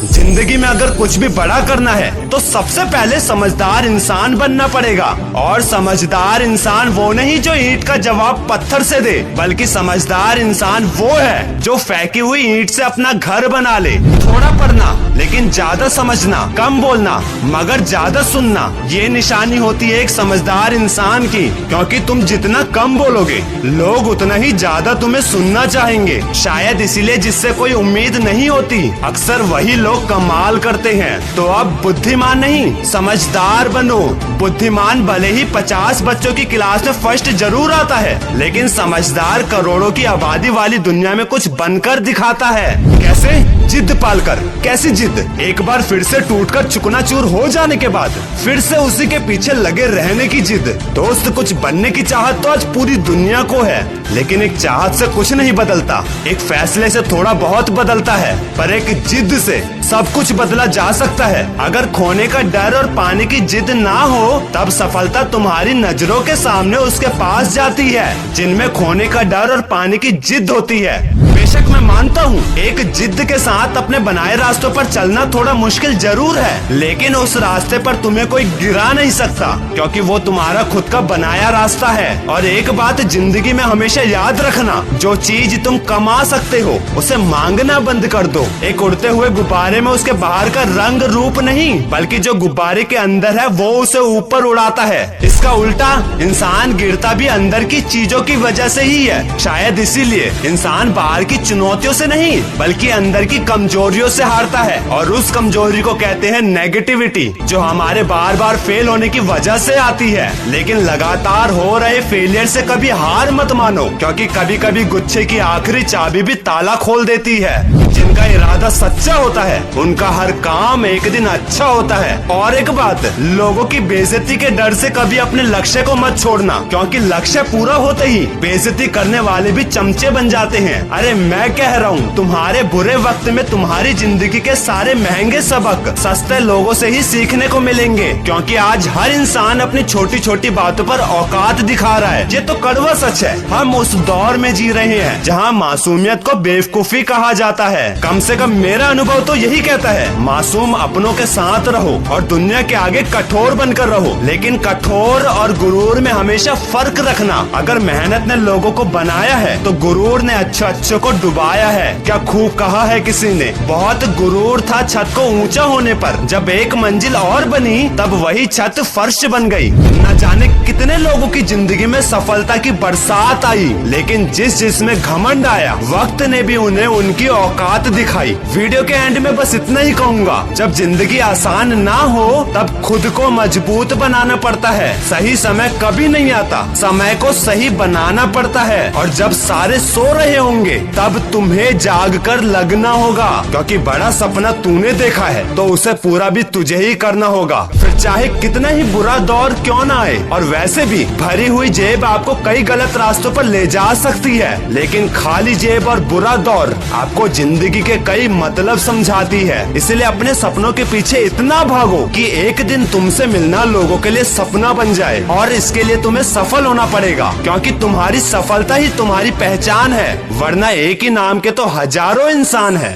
जिंदगी में अगर कुछ भी बड़ा करना है तो सबसे पहले समझदार इंसान बनना पड़ेगा। और समझदार इंसान वो नहीं जो ईंट का जवाब पत्थर से दे, बल्कि समझदार इंसान वो है जो फेंकी हुई ईंट से अपना घर बना ले। थोड़ा पढ़ना लेकिन ज्यादा समझना, कम बोलना मगर ज्यादा सुनना, ये निशानी होती है एक समझदार इंसान की। क्योंकि तुम जितना कम बोलोगे लोग उतना ही ज्यादा तुम्हें सुनना चाहेंगे। शायद इसीलिए जिससे कोई उम्मीद नहीं होती अक्सर वही लोग कमाल करते हैं। तो अब बुद्धिमान नहीं समझदार बनो। बुद्धिमान भले ही 50 बच्चों की क्लास में फर्स्ट जरूर आता है, लेकिन समझदार करोड़ों की आबादी वाली दुनिया में कुछ बनकर दिखाता है। कैसे? जिद पालकर। कैसी जिद? एक बार फिर से टूटकर चुकनाचूर हो जाने के बाद फिर से उसी के पीछे लगे रहने की जिद। दोस्त, कुछ बनने की चाहत तो आज पूरी दुनिया को है, लेकिन एक चाहत से कुछ नहीं बदलता। एक फैसले से थोड़ा बहुत बदलता है, पर एक जिद से सब कुछ बदला जा सकता है। अगर खोने का डर और पाने की जिद ना हो तब सफलता तुम्हारी नजरों के सामने उसके पास जाती है जिनमें खोने का डर और पाने की जिद होती है। बेशक मैं मानता हूँ एक जिद के साथ अपने बनाए रास्तों पर चलना थोड़ा मुश्किल जरूर है, लेकिन उस रास्ते पर तुम्हें कोई गिरा नहीं सकता क्योंकि वो तुम्हारा खुद का बनाया रास्ता है। और एक बात जिंदगी में हमेशा याद रखना, जो चीज तुम कमा सकते हो उसे मांगना बंद कर दो। एक उड़ते हुए गुब्बारे में उसके बाहर का रंग रूप नहीं, बल्कि जो गुब्बारे के अंदर है वो उसे ऊपर उड़ाता है। इसका उल्टा इंसान गिरता भी अंदर की चीजों की वजह से ही है। शायद इसीलिए इंसान बाहर की चुनौतियों से नहीं बल्कि अंदर की कमजोरियों से हारता है, और उस कमजोरी को कहते हैं नेगेटिविटी, जो हमारे बार बार फेल होने की वजह से आती है। लेकिन लगातार हो रहे फेलियर से कभी हार मत मानो, क्योंकि कभी कभी गुच्छे की आखिरी चाबी भी ताला खोल देती है। जिनका इरादा सच्चा होता है उनका हर काम एक दिन अच्छा होता है। और एक बात, लोगों की बेइज्जती के डर से कभी अपने लक्ष्य को मत छोड़ना, क्योंकि लक्ष्य पूरा होते ही बेइज्जती करने वाले भी चमचे बन जाते हैं। अरे मैं कह रहा हूँ तुम्हारे बुरे वक्त में तुम्हारी जिंदगी के सारे महंगे सबक सस्ते लोगों से ही सीखने को मिलेंगे, क्योंकि आज हर इंसान अपनी छोटी छोटी बातों पर औकात दिखा रहा है। ये तो कड़वा सच है। हम उस दौर में जी रहे हैं जहाँ मासूमियत को बेवकूफी कहा जाता है। कम से कम मेरा अनुभव तो यही कहता है, मासूम अपनों के साथ रहो और दुनिया के आगे कठोर बनकर रहो, लेकिन कठोर और गुरूर में हमेशा फर्क रखना। अगर मेहनत ने लोगों को बनाया है तो गुरूर ने अच्छे को डुबाया है। क्या खूब कहा है किसी ने, बहुत गुरूर था छत को ऊंचा होने पर, जब एक मंजिल और बनी तब वही छत फर्श बन गई। न जाने कितने लोगों की जिंदगी में सफलता की बरसात आई, लेकिन जिसमें घमंड आया वक्त ने भी उन्हें उनकी औकात दिखाई। वीडियो के एंड में बस इतना ही कहूँगा, जब जिंदगी आसान ना हो तब खुद को मजबूत बनाना पड़ता है। सही समय कभी नहीं आता, समय को सही बनाना पड़ता है। और जब सारे सो रहे होंगे तब तुम्हें जाग कर लगना होगा, क्योंकि बड़ा सपना तूने देखा है तो उसे पूरा भी तुझे ही करना होगा, फिर चाहे कितना ही बुरा दौर क्यों ना आए। और वैसे भी भरी हुई जेब आपको कई गलत रास्तों पर ले जा सकती है, लेकिन खाली जेब और बुरा दौर आपको जिंदगी के कई मतलब समझाती है। इसलिए अपने सपनों के पीछे इतना भागो कि एक दिन तुमसे मिलना लोगों के लिए सपना बन जाए। और इसके लिए तुम्हें सफल होना पड़ेगा, क्योंकि तुम्हारी सफलता ही तुम्हारी पहचान है, वरना एक ही नाम के तो हजारों इंसान है।